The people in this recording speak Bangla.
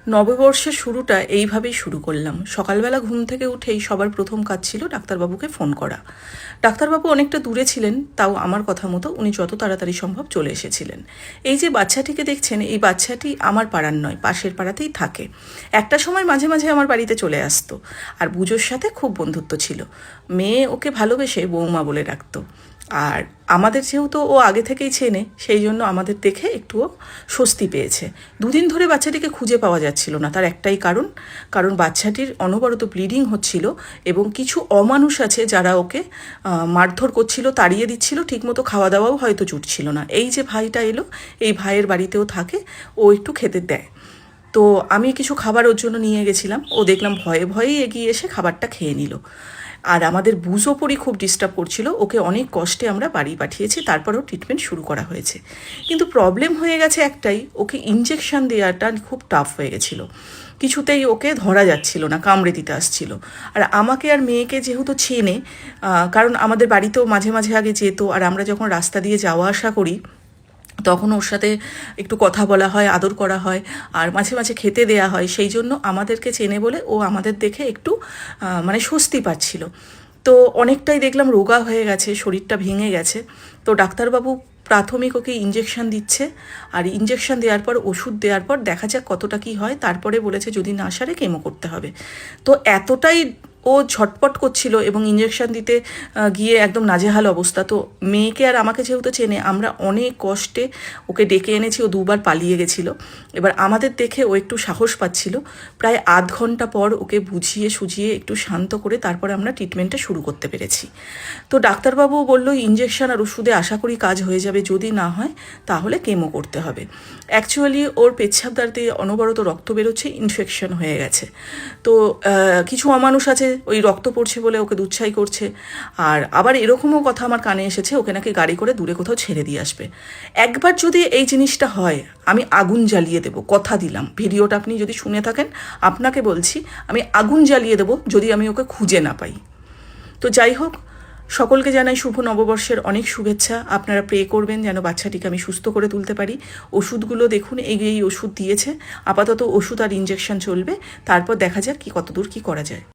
নববর্ষের শুরুটা এইভাবেই শুরু করলাম। সকালবেলা ঘুম থেকে উঠেই সবার প্রথম কাজ ছিল ডাক্তারবাবুকে ফোন করা। ডাক্তারবাবু অনেকটা দূরে ছিলেন, তাও আমার কথা মতো উনি যত তাড়াতাড়ি সম্ভব চলে এসেছিলেন। এই যে বাচ্চাটিকে দেখছেন, এই বাচ্চাটি আমার পাড়ার নয়, পাশের পাড়াতেই থাকে। একটা সময় মাঝে মাঝে আমার বাড়িতে চলে আসতো, আর পুজোর সাথে খুব বন্ধুত্ব ছিল। মেয়ে ওকে ভালোবেসে বৌমা বলে ডাকতো। আর আমাদের যেহেতু ও আগে থেকেই চেনে, সেই জন্য আমাদের দেখে একটুও স্বস্তি পেয়েছে। দুদিন ধরে বাচ্চাটিকে খুঁজে পাওয়া যাচ্ছিল না, তার একটাই কারণ বাচ্চাটির অনবরত ব্লিডিং হচ্ছিল এবং কিছু অমানুষ আছে যারা ওকে মারধর করছিল, তাড়িয়ে দিচ্ছিল, ঠিকমতো খাওয়া দাওয়াও হয়তো জুটছিল না। এই যে ভাইটা এলো, এই ভাইয়ের বাড়িতেও থাকে, ও একটু খেতে দেয়। তো আমি কিছু খাবার ওর জন্য নিয়ে গেছিলাম, ও দেখলাম ভয়ে ভয়েই এগিয়ে এসে খাবারটা খেয়ে নিল। আর আমাদের বুঝোপড়ি খুব ডিস্টার্ব করছিল, ওকে অনেক কষ্টে আমরা বাড়ি পাঠিয়েছি, তারপরও ট্রিটমেন্ট শুরু করা হয়েছে। কিন্তু প্রবলেম হয়ে গেছে একটাই, ওকে ইঞ্জেকশন দেওয়াটা খুব টাফ হয়ে গেছিলো। কিছুতেই ওকে ধরা যাচ্ছিল না, কামড়ে দিতে আসছিল। আর আমাকে আর মেয়েকে যেহেতু চেনে, কারণ আমাদের বাড়িতেও মাঝে মাঝে আগে যেত, আর আমরা যখন রাস্তা দিয়ে যাওয়া আসা করি তখন ওর সাথে একটু কথা বলা হয়, আদর করা হয়, আর মাঝে মাঝে খেতে দেয়া হয়। সেই জন্য আমাদেরকে চেনে বলে ও আমাদের দেখে একটু মানে স্বস্তি পাচ্ছিল। তো অনেকটাই দেখলাম রোগা হয়ে গেছে, শরীরটা ভেঙে গেছে। তো ডাক্তারবাবু প্রাথমিক ওকে ইঞ্জেকশন দিচ্ছে, আর ইঞ্জেকশন দেওয়ার পর ওষুধ দেওয়ার পর দেখা যাক কতটা কী হয়। তারপরে বলেছে যদি না সারে কেমো করতে হবে। তো এতটাই ও ঝটপট করছিল এবং ইঞ্জেকশন দিতে গিয়ে একদম নাজেহাল অবস্থা। তো মেয়েকে আর আমাকে যেহেতু চেনে, আমরা অনেক কষ্টে ওকে ডেকে এনেছি, ও দুবার পালিয়ে গেছিলো। এবার আমাদের দেখে ও একটু সাহস পাচ্ছিল। প্রায় আধ ঘন্টা পর ওকে বুঝিয়ে সুঝিয়ে একটু শান্ত করে তারপরে আমরা ট্রিটমেন্টটা শুরু করতে পেরেছি। তো ডাক্তারবাবু বলল ইঞ্জেকশন আর ওষুধে আশা করি কাজ হয়ে যাবে, যদি না হয় তাহলে কেমো করতে হবে। অ্যাকচুয়ালি ওর পেচ্ছাপদার দিয়ে অনবরত রক্ত বেরোচ্ছে, ইনফেকশন হয়ে গেছে। তো কিছু অমানুষ আছে ওই রক্ত পড়ছে বলে ওকে দুচ্ছাই করছে। আর আবার এরকমও কথা আমার কানে এসেছে, ওকে নাকি গাড়ি করে দূরে কোথাও ছেড়ে দিয়ে আসবে। একবার যদি এই জিনিসটা হয়, আমি আগুন জ্বালিয়ে দেবো, কথা দিলাম। ভিডিওটা আপনি যদি শুনে থাকেন, আপনাকে বলছি আমি আগুন জ্বালিয়ে দেবো যদি আমি ওকে খুঁজে না পাই। তো যাই হোক, সকলকে জানাই শুভ নববর্ষের অনেক শুভেচ্ছা। আপনারা প্রে করবেন যেন বাচ্চাটিকে আমি সুস্থ করে তুলতে পারি। ওষুধগুলো দেখুন, এই ওষুধ দিয়েছে, আপাতত ওষুধ আর ইঞ্জেকশন চলবে, তারপর দেখা যাক কতদূর কী করা যায়।